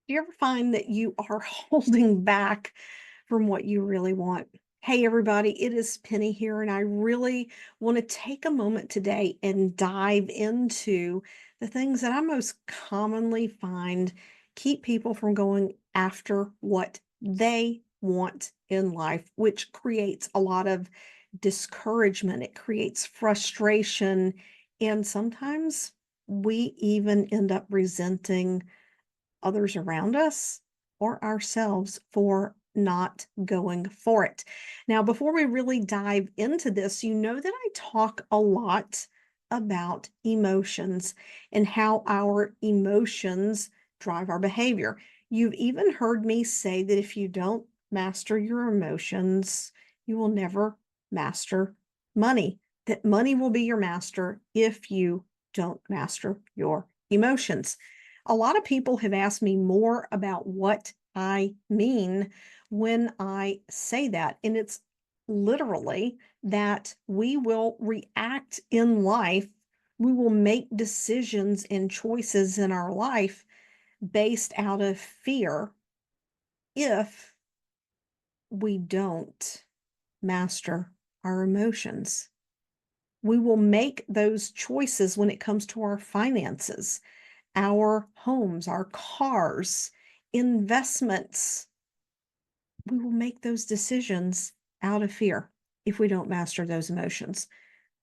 Do you ever find that you are holding back from what you really want? Hey, everybody, it is Penny here, and I really want to take a moment today and dive into the things that I most commonly find keep people from going after what they want in life, which creates a lot of discouragement. It creates frustration, and sometimes we even end up resenting others around us or ourselves for not going for it. Now, before we really dive into this, you know that I talk a lot about emotions and how our emotions drive our behavior. You've even heard me say that if you don't master your emotions, you will never master money, that money will be your master if you don't master your emotions. A lot of people have asked me more about what I mean when I say that. And it's literally that we will react in life, we will make decisions and choices in our life based out of fear if we don't master our emotions. We will make those choices when it comes to our finances, our homes, our cars, investments. We will make those decisions out of fear if we don't master those emotions.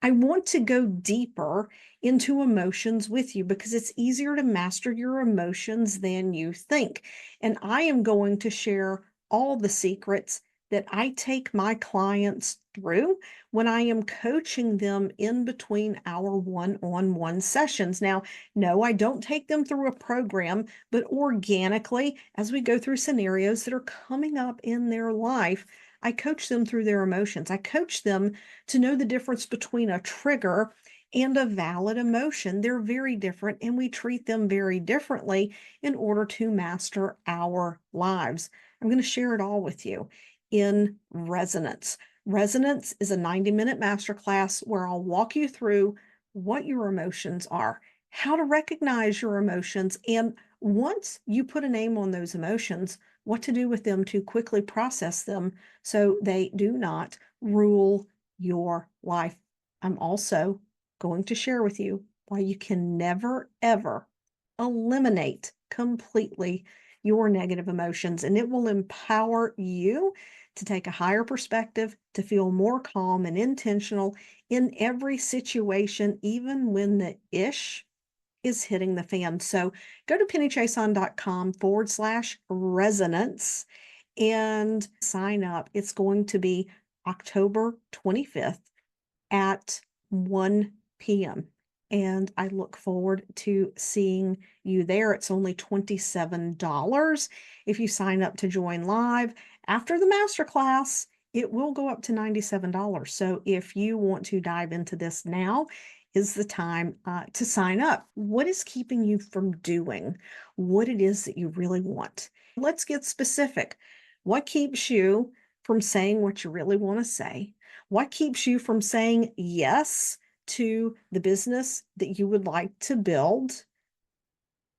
I want to go deeper into emotions with you because it's easier to master your emotions than you think. And I am going to share all the secrets that I take my clients through when I am coaching them in between our one-on-one sessions. Now, no, I don't take them through a program, but organically, as we go through scenarios that are coming up in their life, I coach them through their emotions. I coach them to know the difference between a trigger and a valid emotion. They're very different, and we treat them very differently in order to master our lives. I'm going to share it all with you in Resonance. Resonance is a 90-minute masterclass where I'll walk you through what your emotions are, how to recognize your emotions, and once you put a name on those emotions, what to do with them to quickly process them so they do not rule your life. I'm also going to share with you why you can never, ever eliminate completely your negative emotions, and it will empower you to take a higher perspective, to feel more calm and intentional in every situation, even when the ish is hitting the fan. So go to pennychason.com/resonance and sign up. It's going to be October 25th at 1 p.m. And I look forward to seeing you there. It's only $27 if you sign up to join live. After the masterclass, it will go up to $97. So if you want to dive into this now, is the time to sign up. What is keeping you from doing what it is that you really want? Let's get specific. What keeps you from saying what you really want to say? What keeps you from saying yes to the business that you would like to build?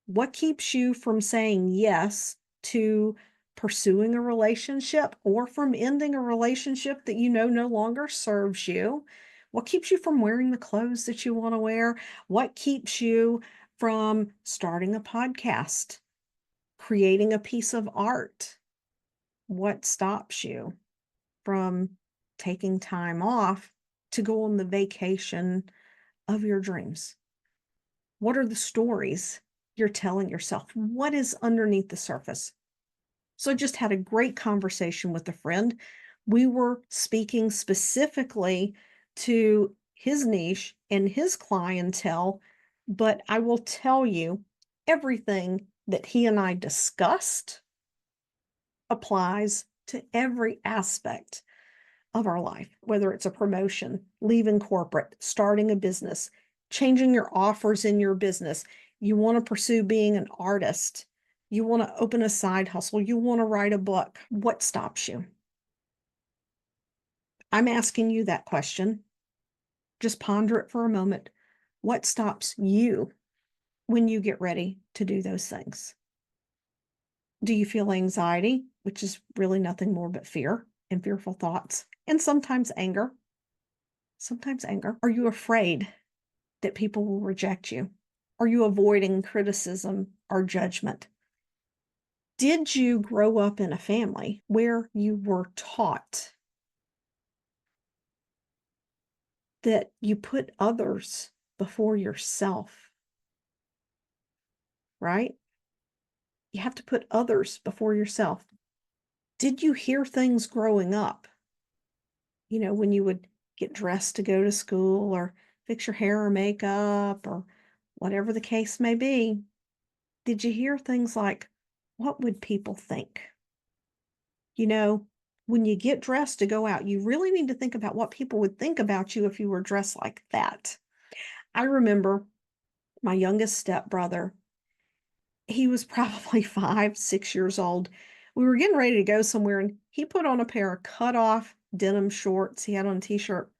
What keeps you from saying yes to pursuing a relationship or from ending a relationship that you know no longer serves you? What keeps you from wearing the clothes that you want to wear? What keeps you from starting a podcast, creating a piece of art? What stops you from taking time off to go on the vacation of your dreams? What are the stories you're telling yourself? What is underneath the surface? So I just had a great conversation with a friend. We were speaking specifically to his niche and his clientele, but I will tell you everything that he and I discussed applies to every aspect of our life, whether it's a promotion, leaving corporate, starting a business, changing your offers in your business. You want to pursue being an artist. You want to open a side hustle. You want to write a book. What stops you? I'm asking you that question. Just ponder it for a moment. What stops you when you get ready to do those things? Do you feel anxiety, which is really nothing more but fear and fearful thoughts, and sometimes anger? Sometimes anger. Are you afraid that people will reject you? Are you avoiding criticism or judgment? Did you grow up in a family where you were taught that you put others before yourself, right? You have to put others before yourself. Did you hear things growing up? When you would get dressed to go to school or fix your hair or makeup or whatever the case may be, did you hear things like, what would people think? You know, when you get dressed to go out, you really need to think about what people would think about you if you were dressed like that. I remember my youngest stepbrother, he was probably 5, 6 years old. We were getting ready to go somewhere, and he put on a pair of cut off denim shorts. He had on a t shirt,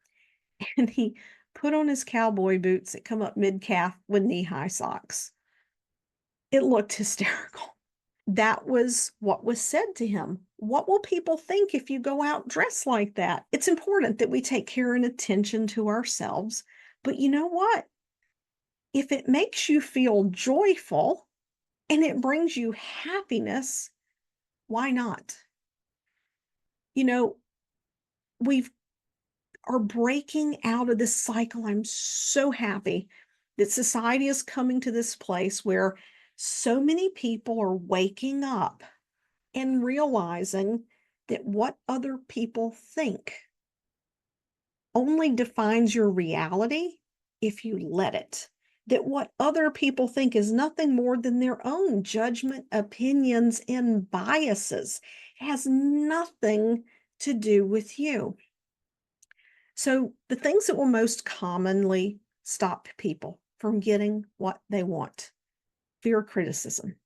and he put on his cowboy boots that come up mid calf with knee high socks. It looked hysterical. That was what was said to him. What will people think if you go out dressed like that? It's important that we take care and attention to ourselves. But you know what? If it makes you feel joyful and it brings you happiness, why not? You know, we are breaking out of this cycle. I'm so happy that society is coming to this place where so many people are waking up and realizing that what other people think only defines your reality if you let it. That what other people think is nothing more than their own judgment, opinions, and biases. It has nothing to do with you. So, the things that will most commonly stop people from getting what they want: fear of criticism,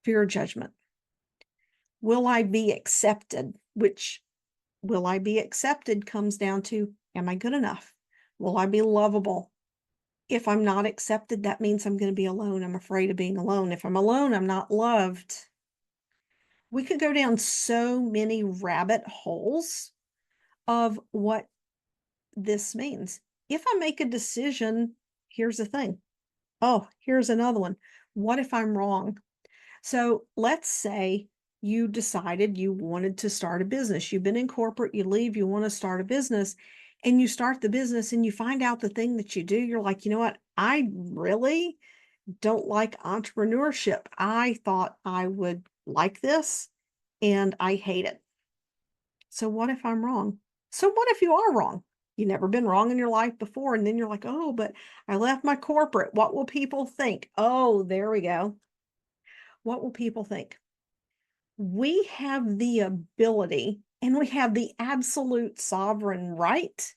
fear of judgment. Will I be accepted? Which will I be accepted comes down to, am I good enough? Will I be lovable? If I'm not accepted, that means I'm going to be alone. I'm afraid of being alone. If I'm alone, I'm not loved. We could go down so many rabbit holes of what this means. If I make a decision, here's the thing. Oh, here's another one. What if I'm wrong? So let's say you decided you wanted to start a business. You've been in corporate, you leave, you want to start a business, and you start the business and you find out the thing that you do. You're like, you know what? I really don't like entrepreneurship. I thought I would like this and I hate it. So what if I'm wrong? So what if you are wrong? You've never been wrong in your life before. And then you're like, oh, but I left my corporate. What will people think? Oh, there we go. What will people think? We have the ability and we have the absolute sovereign right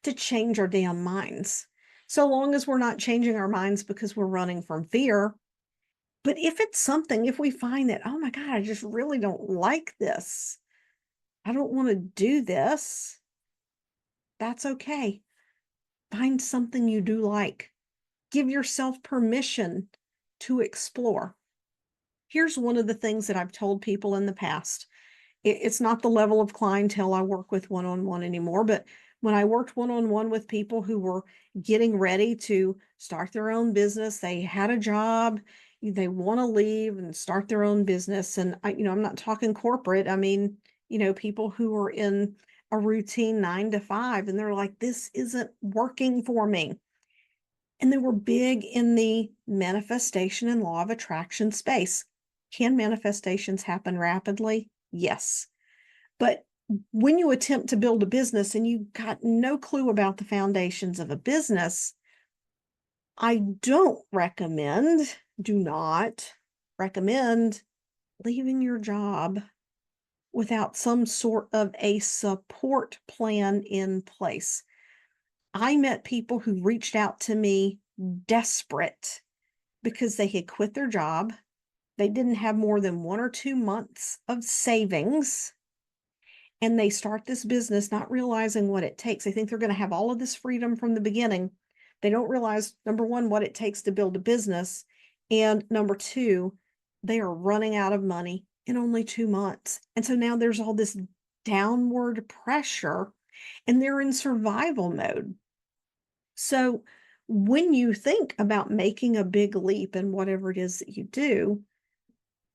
to change our damn minds. So long as we're not changing our minds because we're running from fear. But if it's something, if we find that, oh my God, I just really don't like this, I don't want to do this, that's okay. Find something you do like. Give yourself permission to explore. Here's one of the things that I've told people in the past. It's not the level of clientele I work with one-on-one anymore, but when I worked one-on-one with people who were getting ready to start their own business, they had a job, they want to leave and start their own business. And I'm not talking corporate. I mean, people who are in a routine 9 to 5, and they're like, this isn't working for me. And they were big in the manifestation and law of attraction space. Can manifestations happen rapidly? Yes. But when you attempt to build a business and you got no clue about the foundations of a business, I don't recommend, do not recommend leaving your job without some sort of a support plan in place. I met people who reached out to me desperate because they had quit their job. They didn't have more than 1 or 2 months of savings. And they start this business not realizing what it takes. They think they're going to have all of this freedom from the beginning. They don't realize, number one, what it takes to build a business. And number two, They are running out of money in only 2 months. And so now there's all this downward pressure and they're in survival mode. So when you think about making a big leap in whatever it is that you do,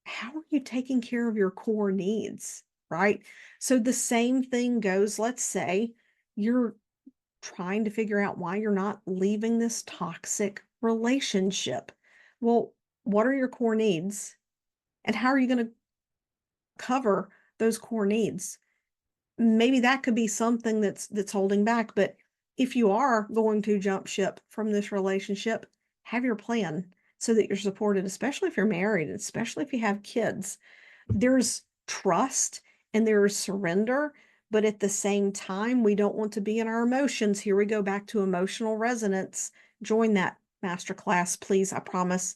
how are you taking care of your core needs? Right. So the same thing goes, let's say you're trying to figure out why you're not leaving this toxic relationship. Well, what are your core needs? And how are you going to cover those core needs? Maybe that could be something that's holding back, but if you are going to jump ship from this relationship, have your plan so that you're supported, especially if you're married, especially if you have kids. There's trust and there's surrender, but at the same time, we don't want to be in our emotions. Here we go back to emotional resonance. Join that masterclass, please. I promise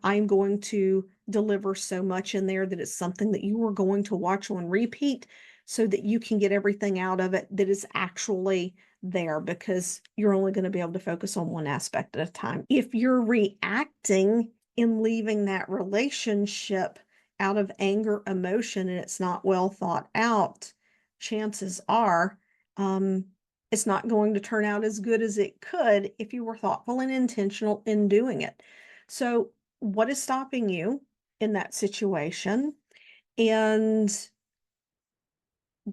I'm going to deliver so much in there that it's something that you are going to watch on repeat so that you can get everything out of it that is actually there, because you're only going to be able to focus on one aspect at a time. If you're reacting in leaving that relationship out of anger, emotion, and it's not well thought out, chances are it's not going to turn out as good as it could if you were thoughtful and intentional in doing it. So what is stopping you in that situation? And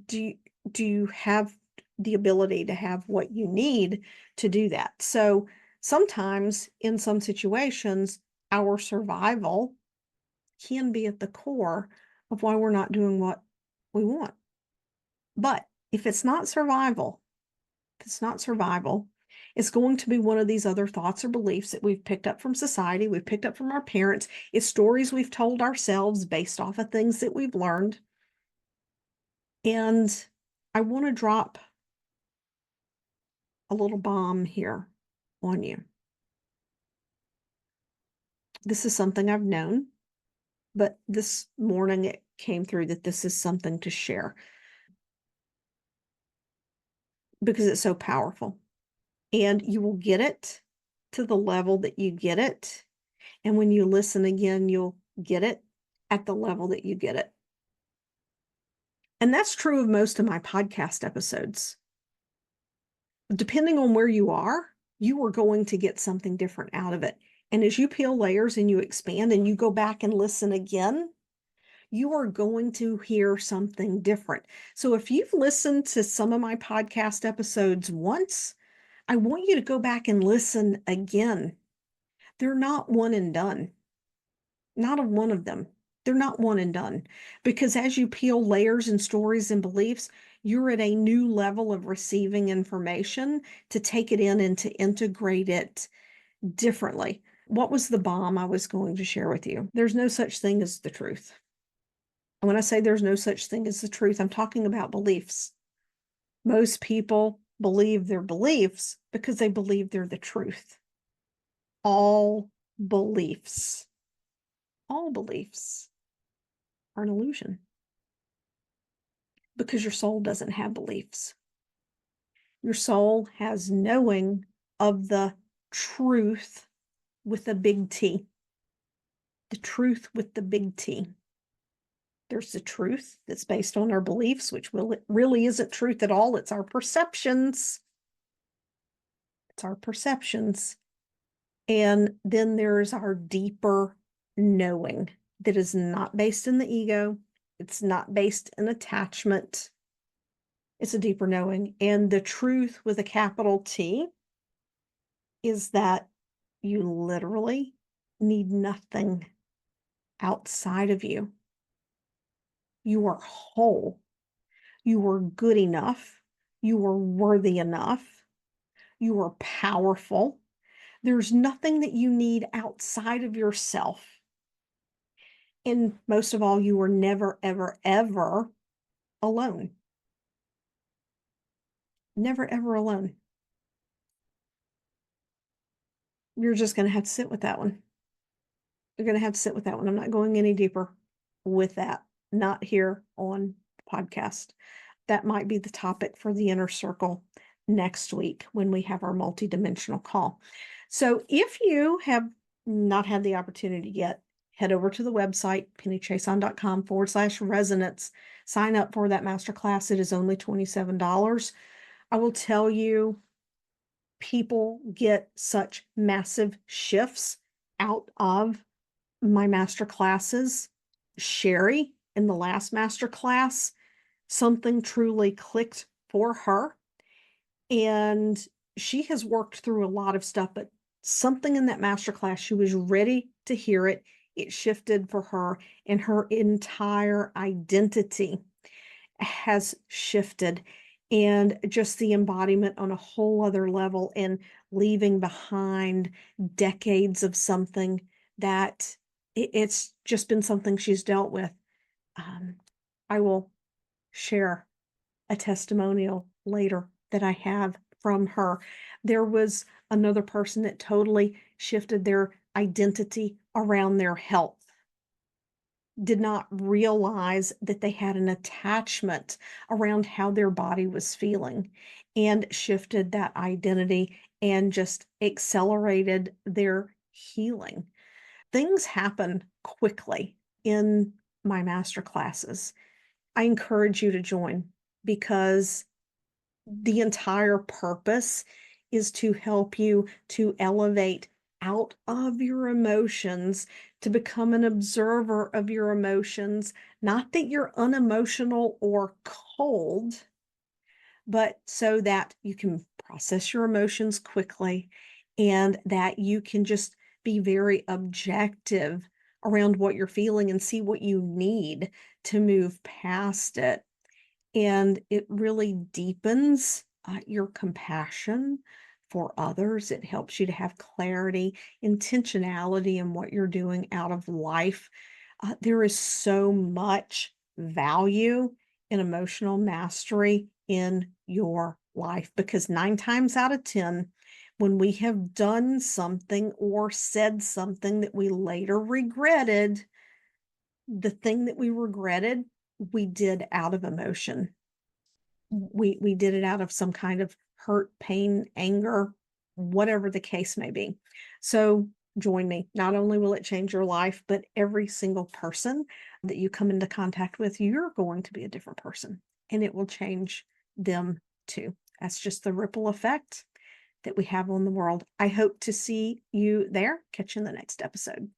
do you, do you have the ability to have what you need to do that? So sometimes in some situations, our survival can be at the core of why we're not doing what we want. But if it's not survival, if it's not survival, it's going to be one of these other thoughts or beliefs that we've picked up from society, we've picked up from our parents. It's stories we've told ourselves based off of things that we've learned. And I want to drop a little bomb here on you. This is something I've known, but this morning it came through that this is something to share because it's so powerful. And you will get it to the level that you get it. And when you listen again, you'll get it at the level that you get it. And that's true of most of my podcast episodes. Depending on where you are going to get something different out of it. And as you peel layers and you expand and you go back and listen again, you are going to hear something different. So if you've listened to some of my podcast episodes once, I want you to go back and listen again. They're not one and done. Not a one of them. They're not one and done, because as you peel layers and stories and beliefs, you're at a new level of receiving information to take it in and to integrate it differently. What was the bomb I was going to share with you? There's no such thing as the truth. And when I say there's no such thing as the truth, I'm talking about beliefs. Most people believe their beliefs because they believe they're the truth. All beliefs, all beliefs are an illusion because your soul doesn't have beliefs. Your soul has knowing of the truth with a big T. The truth with the big T. There's the truth that's based on our beliefs, which really isn't truth at all. It's our perceptions. It's our perceptions. And then there's our deeper knowing that is not based in the ego. It's not based in attachment. It's a deeper knowing. And the truth with a capital T is that you literally need nothing outside of you. You are whole. You are good enough. You are worthy enough. You are powerful. There's nothing that you need outside of yourself. And most of all, you are never, ever, ever alone. Never, ever alone. You're just going to have to sit with that one. You're going to have to sit with that one. I'm not going any deeper with that. Not here on podcast. That might be the topic for the inner circle next week when we have our multidimensional call. So if you have not had the opportunity yet, head over to the website, pennychason.com/resonance. Sign up for that masterclass. It is only $27. I will tell you, people get such massive shifts out of my master classes. Sherry, in the last master class, something truly clicked for her, and she has worked through a lot of stuff, but something in that master class, she was ready to hear it. It shifted for her, and her entire identity has shifted, and just the embodiment on a whole other level, and leaving behind decades of something that it's just been something she's dealt with. Um, I will share a testimonial later that I have from her. There was another person that totally shifted their identity around their health, did not realize that they had an attachment around how their body was feeling, and shifted that identity and just accelerated their healing. Things happen quickly in my master classes. I encourage you to join, because the entire purpose is to help you to elevate out of your emotions, to become an observer of your emotions. Not that you're unemotional or cold, but so that you can process your emotions quickly, and that you can just be very objective around what you're feeling and see what you need to move past it. And it really deepens your compassion for others. It helps you to have clarity, intentionality in what you're doing out of life. There is so much value in emotional mastery in your life, because 9 times out of 10, when we have done something or said something that we later regretted, the thing that we regretted, we did out of emotion. We did it out of some kind of hurt, pain, anger, whatever the case may be. So join me. Not only will it change your life, but every single person that you come into contact with, you're going to be a different person, and it will change them too. That's just the ripple effect that we have on the world. I hope to see you there. Catch you in the next episode.